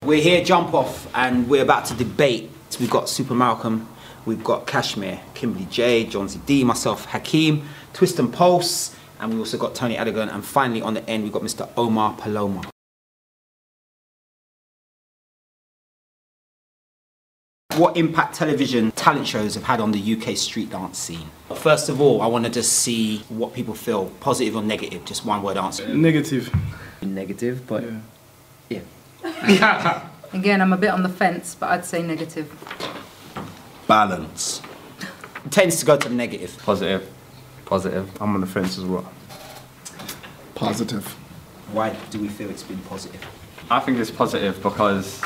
We're here, Jump Off, and we're about to debate. We've got Super Malcolm, we've got Kashmir, Kimberly J, John D, myself, Hakeem, Twist and Pulse, and we also got Tony Adigan, and finally on the end we've got Mr. Omar Paloma. What impact television talent shows have had on the UK street dance scene? First of all, I want to just see what people feel, positive or negative, just one word answer. Negative. Negative, but yeah. Again, I'm a bit on the fence, but I'd say negative. Balance. It tends to go to the negative. Positive. Positive. I'm on the fence as well. Positive. Why do we feel it's been positive? I think it's positive because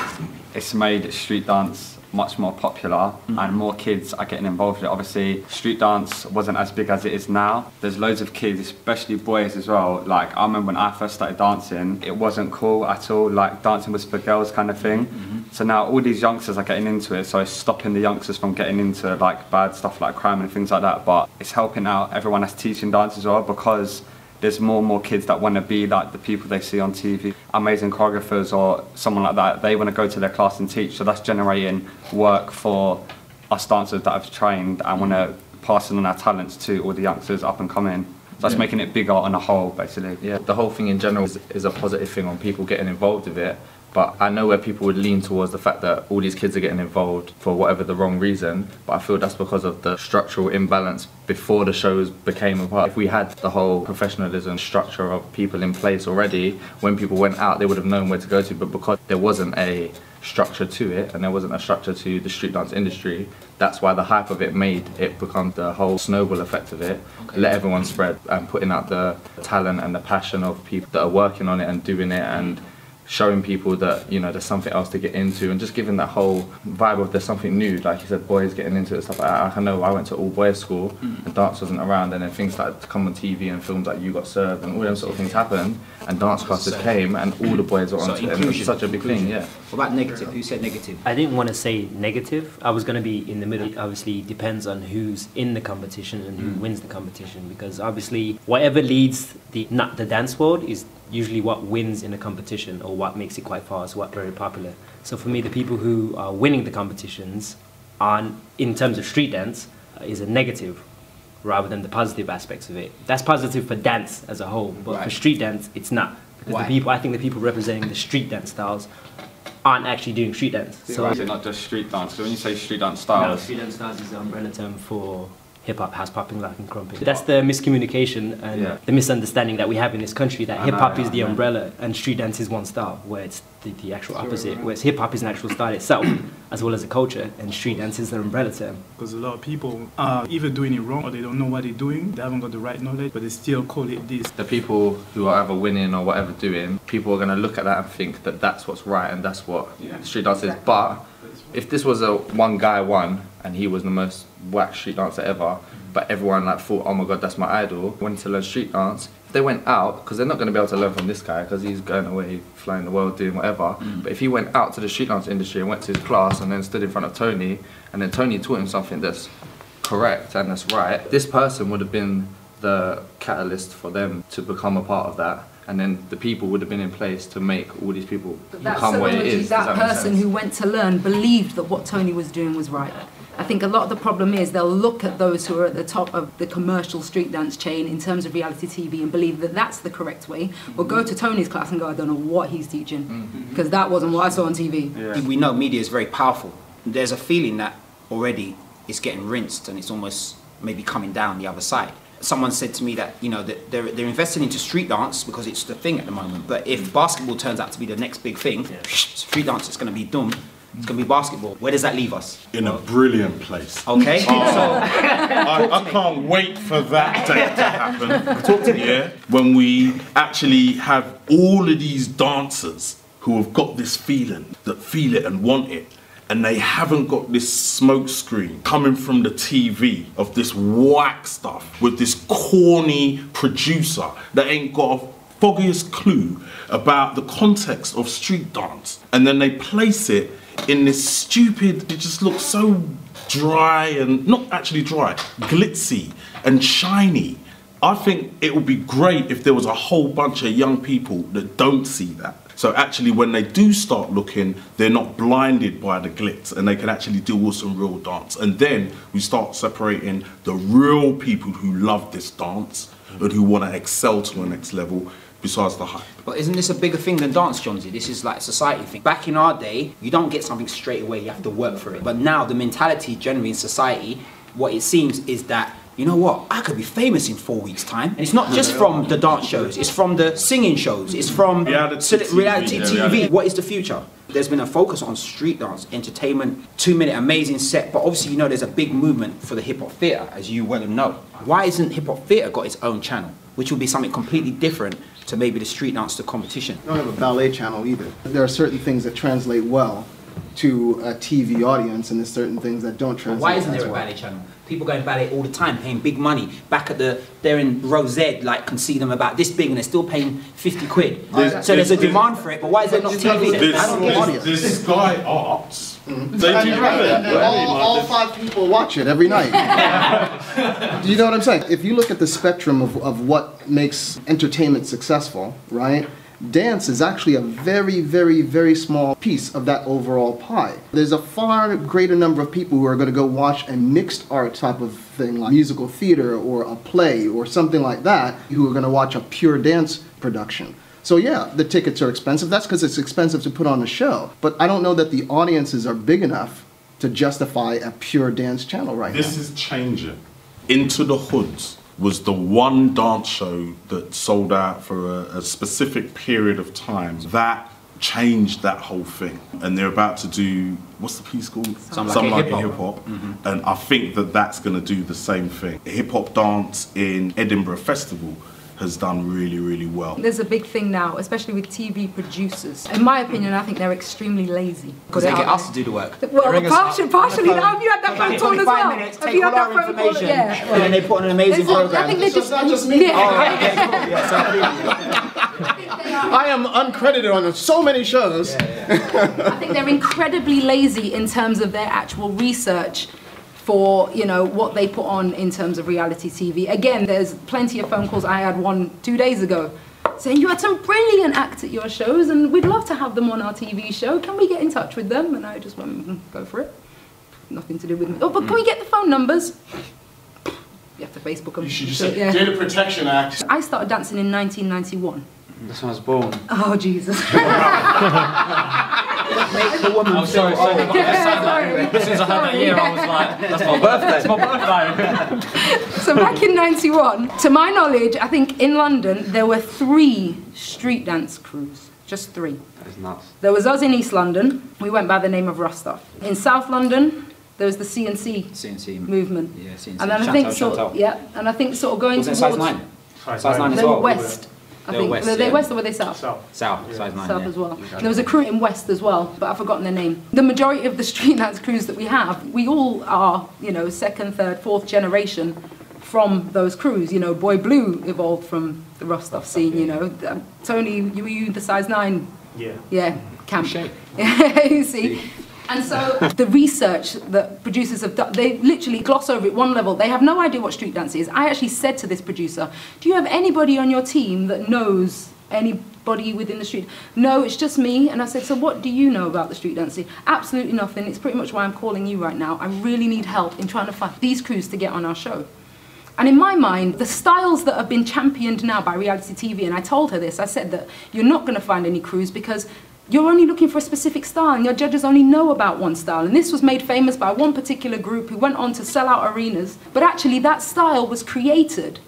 it's made street dance much more popular and more kids are getting involved with it. Obviously, street dance wasn't as big as it is now. There's loads of kids, especially boys as well. Like, I remember when I first started dancing, it wasn't cool at all. Like, dancing was for girls kind of thing. So now all these youngsters are getting into it, so it's stopping the youngsters from getting into like bad stuff like crime and things like that. But it's helping out everyone that's teaching dance as well, because there's more and more kids that want to be like the people they see on TV. Amazing choreographers or someone like that, they want to go to their class and teach, so that's generating work for us dancers that have trained and want to pass on our talents to all the youngsters up and coming. So that's making it bigger on a whole, basically. Yeah, the whole thing in general is a positive thing on people getting involved with it. But I know where people would lean towards the fact that all these kids are getting involved for whatever the wrong reason, but I feel that's because of the structural imbalance before the shows became a part. If we had the whole professionalism structure of people in place already, when people went out they would have known where to go to, but because there wasn't a structure to it and there wasn't a structure to the street dance industry, that's why the hype of it made it become the whole snowball effect of it. Let everyone spread and putting out the talent and the passion of people that are working on it and doing it and showing people that, you know, there's something else to get into and just giving that whole vibe of there's something new, like you said, boys getting into it and stuff like that. I know I went to all boys school and dance wasn't around, and then things started to come on TV and films like You Got Served and all them sort of things happened, and dance classes came and all the boys were onto it, and it's such a big thing, yeah. What about negative? Who said negative? I didn't want to say negative. I was going to be in the middle. It obviously depends on who's in the competition and who wins the competition, because obviously whatever leads the dance world is usually what wins in a competition, or what makes it quite fast, what very popular. So for me, the people who are winning the competitions on, in terms of street dance, is a negative rather than the positive aspects of it. That's positive for dance as a whole, but for street dance, it's not. Because I think the people representing the street dance styles aren't actually doing street dance. So is it not just street dance? So when you say street dance styles... No, street dance styles is the umbrella term for hip-hop, house popping, Latin crumping. That's the miscommunication and the misunderstanding that we have in this country, that hip-hop is the umbrella and street dance is one style, where it's the actual opposite, whereas hip-hop is an actual style itself, as well as a culture, and street dance is the umbrella term. Because a lot of people are either doing it wrong or they don't know what they're doing, they haven't got the right knowledge, but they still call it this. The people who are either winning or whatever doing, people are going to look at that and think that that's what's right and that's what street dance is. But if this was a one guy won and he was the most whack street dancer ever, but everyone like thought, oh my god, that's my idol, wanted to learn street dance, if they went out, because they're not going to be able to learn from this guy because he's going away, flying the world, doing whatever, but if he went out to the street dance industry and went to his class and then stood in front of Tony, and then Tony taught him something that's correct and that's right, this person would have been the catalyst for them to become a part of that. And then the people would have been in place to make all these people become what it is. That person who went to learn believed that what Tony was doing was right. I think a lot of the problem is they'll look at those who are at the top of the commercial street dance chain in terms of reality TV and believe that that's the correct way, or go to Tony's class and go, I don't know what he's teaching, because that wasn't what I saw on TV. Yeah. We know media is very powerful. There's a feeling that already it's getting rinsed and it's almost maybe coming down the other side. Someone said to me that, you know, that they're investing into street dance because it's the thing at the moment, but if basketball turns out to be the next big thing, street dance is going to be done. It's going to be basketball. Where does that leave us? In a brilliant place. Okay. I can't wait for that day to happen. Talk to me. Yeah. When we actually have all of these dancers who have got this feeling, that feel it and want it, and they haven't got this smoke screen coming from the TV of this whack stuff with this corny producer that ain't got a foggiest clue about the context of street dance, and then they place it in this stupid, it just looks so dry and not actually dry, glitzy and shiny. I think it would be great if there was a whole bunch of young people that don't see that. So actually when they do start looking, they're not blinded by the glitz and they can actually deal with some real dance. And then we start separating the real people who love this dance and who want to excel to the next level besides the hype. But isn't this a bigger thing than dance, Johnsy? This is like a society thing. Back in our day, you don't get something straight away, you have to work for it. But now the mentality generally in society, what it seems is that, you know what, I could be famous in 4 weeks' time. And it's not just from the dance shows, it's from the singing shows, it's from reality TV. What is the future? There's been a focus on street dance, entertainment, 2-minute amazing set, but obviously you know there's a big movement for the hip hop theatre, as you well know. Why isn't hip hop theatre got its own channel, which would be something completely different to maybe the street dance to competition? I don't have a ballet channel either. There are certain things that translate well to a TV audience, and there's certain things that don't translate. Why isn't there as a well. ballet channel? People go to ballet all the time, paying big money. Back at they're in Rosette, like, can see them about this big, and they're still paying 50 quid. So there's a demand for it, but why is there not TV? This Sky Arts, they do And all 5 people watch it every night. Do you know what I'm saying? If you look at the spectrum of what makes entertainment successful, right? Dance is actually a very, very, very small piece of that overall pie. There's a far greater number of people who are going to go watch a mixed art type of thing, like musical theater or a play or something like that, who are going to watch a pure dance production. So yeah, the tickets are expensive. That's because it's expensive to put on a show. But I don't know that the audiences are big enough to justify a pure dance channel right now. This is changing. Into the Hoods was the one dance show that sold out for a specific period of time. That changed that whole thing. And they're about to do, what's the piece called? Something like a hip hop. And I think that that's going to do the same thing. Hip hop dance in Edinburgh Festival has done really, really well. There's a big thing now, especially with TV producers. In my opinion, I think they're extremely lazy. Because they get us to do the work. Well, partially. Now, have you had that phone call as well? Have you had that phone call? Yeah. And then they put on an amazing program. I think they just... not just me. Yeah. I am uncredited on so many shows. I think they're incredibly lazy in terms of their actual research for, you know, what they put on in terms of reality TV. Again, there's plenty of phone calls. I had one 2 days ago saying, you had some brilliant acts at your shows and we'd love to have them on our TV show. Can we get in touch with them? And I just went, go for it. Nothing to do with me. Oh, but can we get the phone numbers? You have to Facebook them. You should just say, Data Protection Act. I started dancing in 1991. That's when I was born. Oh, Jesus. Make the woman I'm sorry. As soon as I heard that year, I was like, that's my birthday. That's my birthday. So back in 91, to my knowledge, I think in London, there were 3 street dance crews. Just 3. That is nuts. There was us in East London. We went by the name of Rostov. In South London, there was the CNC movement. Yeah, CNC. And then I think and I think sort of going towards... Size 9? Size 9 as They were well? West. I think West, were they yeah. West or were they South? South, size 9, South as well. There was a crew in West as well, but I've forgotten their name. The majority of the street dance crews that we have, we all are, you know, 2nd, 3rd, 4th generation from those crews. You know, Boy Blue evolved from the Rostov scene, you know. Tony, were you the size 9? Yeah. Yeah, camp. You see? And so the research that producers have done, they literally gloss over it one level. They have no idea what street dance is. I actually said to this producer, do you have anybody on your team that knows anybody within the street? No, it's just me. And I said, so what do you know about the street dancing? Absolutely nothing. It's pretty much why I'm calling you right now. I really need help in trying to find these crews to get on our show. And in my mind, the styles that have been championed now by reality TV, and I told her this, I said that you're not going to find any crews because you're only looking for a specific style and your judges only know about one style. And this was made famous by one particular group who went on to sell out arenas. But actually that style was created.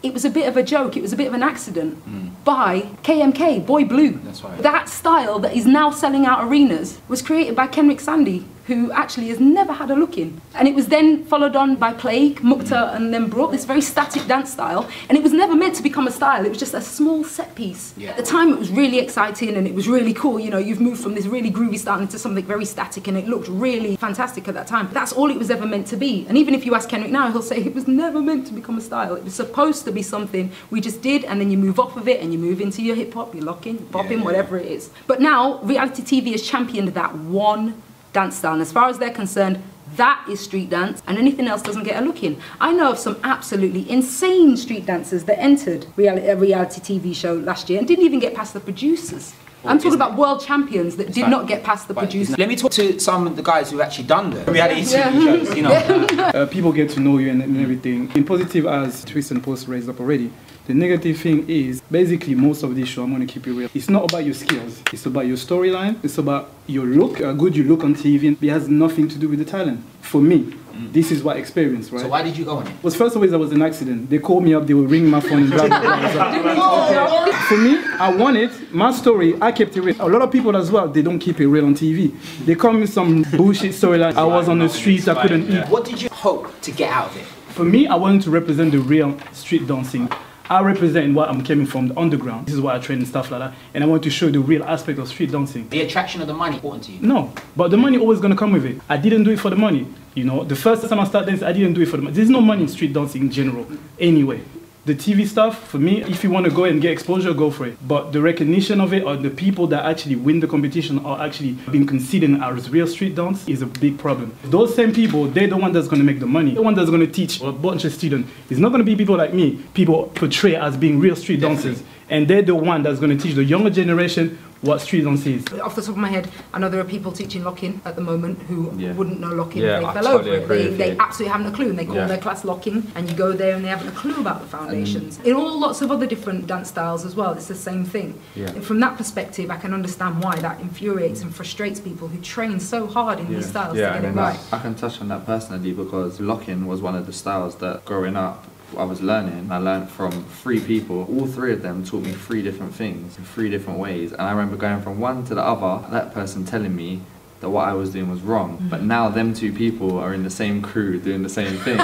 It was a bit of a joke, it was a bit of an accident by KMK, Boy Blue. That's right. That style that is now selling out arenas was created by Kenrick Sandy, who actually has never had a look in. And it was then followed on by Plague, Mukta, and then brought this very static dance style. And it was never meant to become a style, it was just a small set piece. Yeah. At the time it was really exciting and it was really cool, you know, you've moved from this really groovy style into something very static and it looked really fantastic at that time. But that's all it was ever meant to be. And even if you ask Kenrick now, he'll say it was never meant to become a style. It was supposed to be something we just did and then you move off of it and you move into your hip hop, you lock in, pop in, whatever it is. But now reality TV has championed that one dance style, and as far as they're concerned, that is street dance, and anything else doesn't get a look in. I know of some absolutely insane street dancers that entered a reality TV show last year and didn't even get past the producers. I'm talking about world champions that did not get past the producer. Let me talk to some of the guys who've actually done the reality TV shows, you know. People get to know you and everything. In positive, as Twist and Post raised up already, the negative thing is, basically most of this show, I'm going to keep it real, it's not about your skills, it's about your storyline, it's about your look, how good you look on TV, it has nothing to do with the talent. For me, this is what I experienced, right? So why did you go on it? Well, first of all, there was an accident. They called me up, they were ringing my phone and blah, blah, blah. Okay. For me, I won it, my story, I kept it real. A lot of people as well, they don't keep it real on TV. They call me some bullshit storyline. I was on the streets, I couldn't eat. What did you hope to get out of it? For me, I wanted to represent the real street dancing. I represent what I'm coming from, the underground. This is why I train and stuff like that. And I want to show the real aspect of street dancing. The attraction of the money important to you? No, but the money always going to come with it. I didn't do it for the money. You know, the first time I started dancing, I didn't do it for the money. There's no money in street dancing in general, anyway. The TV stuff, for me, if you want to go and get exposure, go for it. But the recognition of it, or the people that actually win the competition are actually being considered as real street dance, is a big problem. Those same people, they're the one that's going to make the money. The one that's going to teach a bunch of students. It's not going to be people like me, people portray as being real street dancers. And they're the one that's going to teach the younger generation what street dance is. Off the top of my head, I know there are people teaching locking at the moment who wouldn't know locking. Yeah, they I fell totally over agree it. with They you. absolutely haven't a clue, and they call their class locking, and you go there and they haven't a clue about the foundations. In all lots of other different dance styles as well, it's the same thing. And from that perspective, I can understand why that infuriates and frustrates people who train so hard in these styles to get it right. I can touch on that personally because locking was one of the styles that growing up I was learning. I learned from 3 people. All 3 of them taught me 3 different things in 3 different ways. And I remember going from one to the other, that person telling me that what I was doing was wrong. But now them 2 people are in the same crew doing the same thing.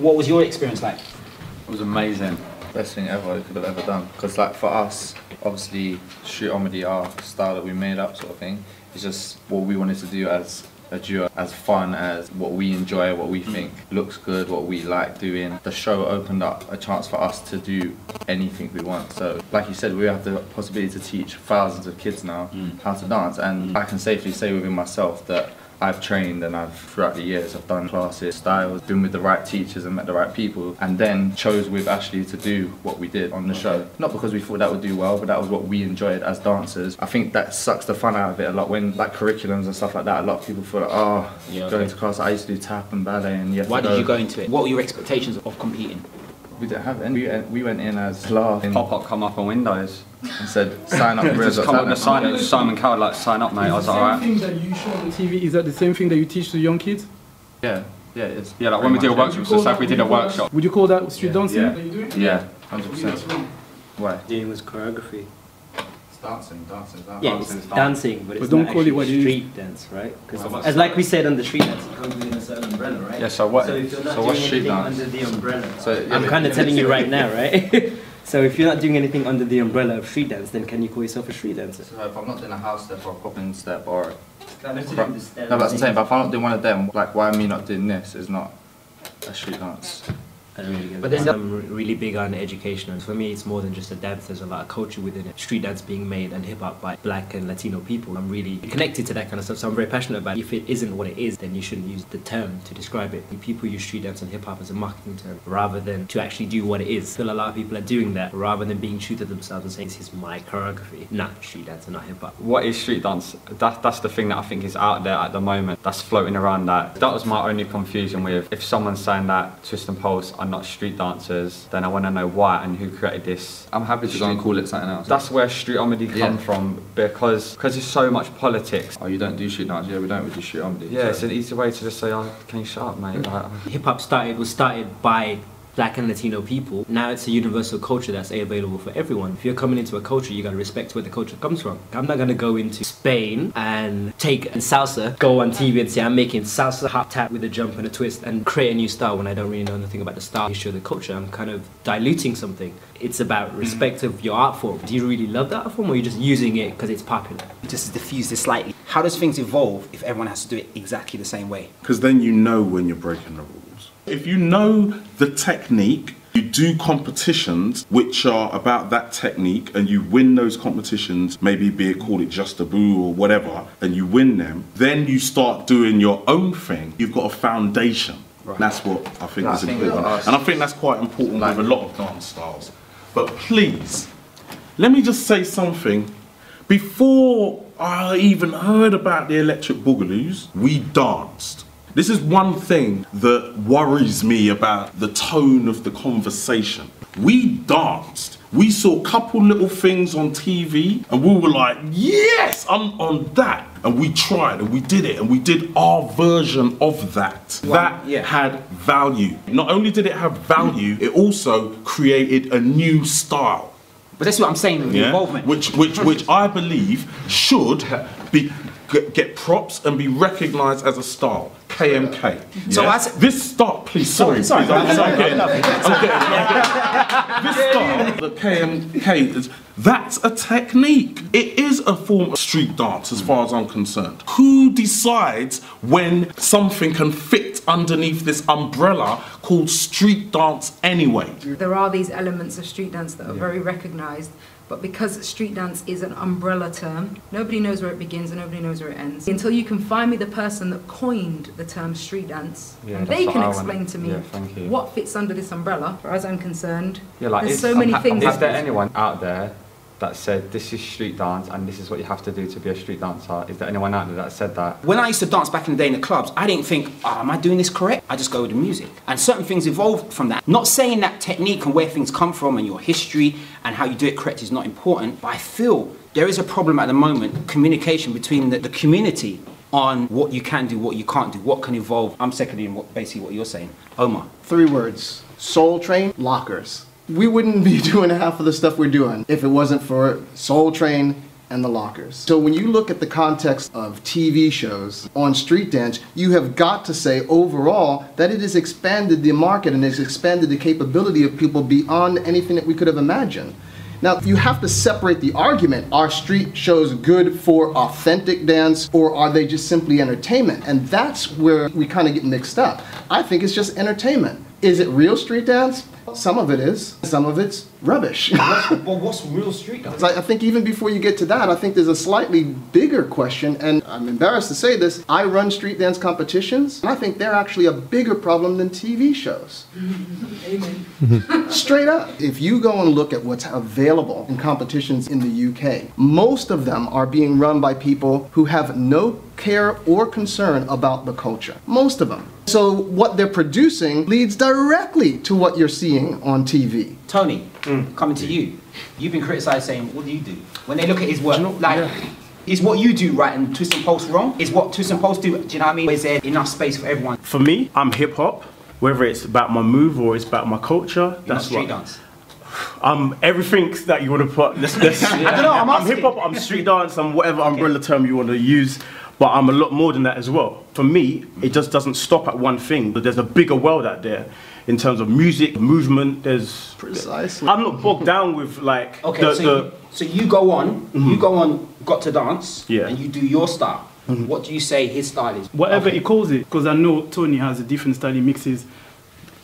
What was your experience like? It was amazing. Best thing ever I could have ever done. Because like for us, obviously street comedy, our style that we made up sort of thing, is just what we wanted to do as a duo, as fun as what we enjoy, what we think looks good, what we like doing. The show opened up a chance for us to do anything we want. So like you said, we have the possibility to teach thousands of kids now how to dance, and I can safely say within myself that I've trained and throughout the years I've done classes, styles, been with the right teachers and met the right people, and then chose with Ashley to do what we did on the show. Not because we thought that would do well, but that was what we enjoyed as dancers. I think that sucks the fun out of it a lot when like curriculums and stuff like that, a lot of people feel like, oh, going to class, I used to do tap and ballet and you have Why to go. did you go into it? What were your expectations of competing? We didn't have any. We went in as class. Pop-up come up on windows. And said, sign up. Just come up with a sign. It was Simon Cowell, like, sign up, mate. I was like, alright. The same thing that you show on TV, is that the same thing that you teach to young kids? Yeah, yeah, it's Yeah, like when we do a workshop, so say if we did a workshop. Would you call that street dancing? Yeah. that you're doing? Yeah, 100%. Why? Doing was choreography. Dancing. Yeah, it's dancing, but it's don't not call it actually what it is. street dance, right? Because as like we said on the street dance, it comes within a certain umbrella, right? Yeah, so what? So if you're not so what's doing street anything dance? under the umbrella, So, yeah, I'm kind of telling you right now, right? So if you're not doing anything under the umbrella of street dance, then can you call yourself a street dancer? So if I'm not doing a house step or a popping step or Kind of no, that's what I'm saying. But if I'm not doing one of them, like why me not doing this is not a street dance. I don't really get But it. then I'm really big on education, and for me it's more than just a dance, there's a lot of culture within it. Street dance being made and hip hop by black and Latino people. I'm really connected to that kind of stuff, so I'm very passionate about it. If it isn't what it is, then you shouldn't use the term to describe it. People use street dance and hip hop as a marketing term rather than to actually do what it is. I feel a lot of people are doing that rather than being true to themselves and saying this is my choreography, not street dance and not hip hop. What is street dance? That's the thing that I think is out there at the moment, that's floating around. That was my only confusion with, if someone's saying that Twist and Pulse are not street dancers, then I want to know why and who created this. I'm happy to go and call it something else. That's where street comedy come from, because there's so much politics. Oh, you don't do street dance? Yeah, we do street comedy. Yeah, it's an easy way to just say, oh, can you shut up, mate? Like, Hip hop was started by black and Latino people. Now it's a universal culture that's available for everyone. If you're coming into a culture, you gotta respect where the culture comes from. I'm not gonna go into Spain and take salsa, go on TV and say I'm making salsa hop tap with a jump and a twist and create a new style when I don't really know nothing about the style, history of the culture. I'm kind of diluting something. It's about respect of your art form. Do you really love that art form, or are you just using it because it's popular? Just to diffuse this slightly. How does things evolve if everyone has to do it exactly the same way? Because then you know when you're breaking the rules. If you know the technique, you do competitions which are about that technique and you win those competitions, maybe be it call it Just a Boo or whatever, and you win them, then you start doing your own thing. You've got a foundation. Right. That's what I think No, is I think important. with us- And I think that's quite important with a lot of dance styles. But please, let me just say something Before I even heard about the Electric Boogaloos, we danced. This is one thing that worries me about the tone of the conversation. We danced. We saw a couple little things on TV and we were like, yes, I'm on that. And we tried and we did it and we did our version of that. That had value. Not only did it have value, it also created a new style. But that's what I'm saying with the involvement. Which I believe should be get props and be recognised as a style. KMK. So this start, please. Sorry. This start, the KMK. That's a technique. It is a form of street dance, as far as I'm concerned. Who decides when something can fit underneath this umbrella called street dance anyway? There are these elements of street dance that are very recognised, but because street dance is an umbrella term, nobody knows where it begins and nobody knows where it ends. Until you can find me the person that coined the term street dance, and they can explain to me what fits under this umbrella. As far as I'm concerned, there's so many things. Is there anyone out there that said this is street dance and this is what you have to do to be a street dancer? Is there anyone out there that said that? When I used to dance back in the day in the clubs, I didn't think, am I doing this correct? I just go with the music. And certain things evolved from that. Not saying that technique and where things come from and your history and how you do it correct is not important, but I feel there is a problem at the moment, communication between the community on what you can do, what you can't do, what can evolve. I'm seconding basically what you're saying. Omar. 3 words: Soul Train, lockers. We wouldn't be doing half of the stuff we're doing if it wasn't for Soul Train and the lockers. So when you look at the context of TV shows on street dance, you have got to say overall that it has expanded the market and has expanded the capability of people beyond anything that we could have imagined. Now, you have to separate the argument. Are street shows good for authentic dance, or are they just simply entertainment? And that's where we kind of get mixed up. I think it's just entertainment. Is it real street dance? Some of it is. Some of it's rubbish. Well, what's real street dance? I think even before you get to that, I think there's a slightly bigger question, and I'm embarrassed to say this, I run street dance competitions, and I think they're actually a bigger problem than TV shows. Amen. Straight up. If you go and look at what's available in competitions in the UK, most of them are being run by people who have no care or concern about the culture. Most of them. So what they're producing leads directly to what you're seeing on TV. Tony, coming to you. You've been criticised saying, what do you do? When they look at his work, is what you do right and Twist and Pulse wrong? Is what Twist and Pulse do you know what I mean? Is there enough space for everyone? For me, I'm hip hop. Whether it's about my move or it's about my culture, that's street dance. Everything that you want to put. I don't know. I'm hip hop. I'm street dance. I'm whatever umbrella term you want to use. But I'm a lot more than that as well. For me, it just doesn't stop at one thing. But there's a bigger world out there in terms of music, movement. There's precisely. I'm not bogged down with like. Okay, so you go on, Got to Dance, and you do your style. What do you say his style is? Whatever he calls it, because I know Tony has a different style. He mixes.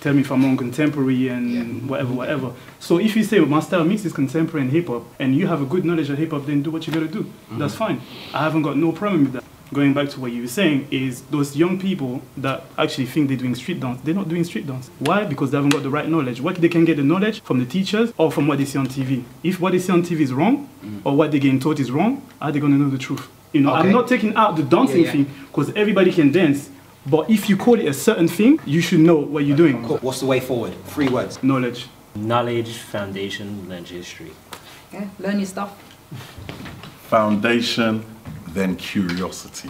Tell me if I'm on contemporary and whatever. So if you say my style mixes contemporary and hip hop, and you have a good knowledge of hip hop, then do what you gotta do. That's fine. I haven't got no problem with that. Going back to what you were saying, is those young people that actually think they're doing street dance, they're not doing street dance. Why? Because they haven't got the right knowledge. What they can get the knowledge from the teachers or from what they see on TV. If what they see on TV is wrong, or what they're getting taught is wrong, are they gonna know the truth? You know, I'm not taking out the dancing thing, because everybody can dance. But if you call it a certain thing, you should know what you're doing. Cool. What's the way forward? 3 words. Knowledge. Knowledge, foundation, learn history. Yeah, learn your stuff. Foundation, then curiosity.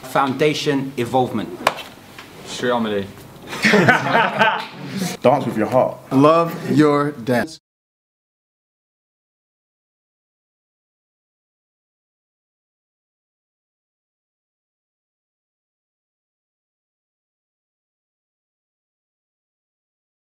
Foundation, evolvement. Street Amelie. Dance with your heart. Love your dance.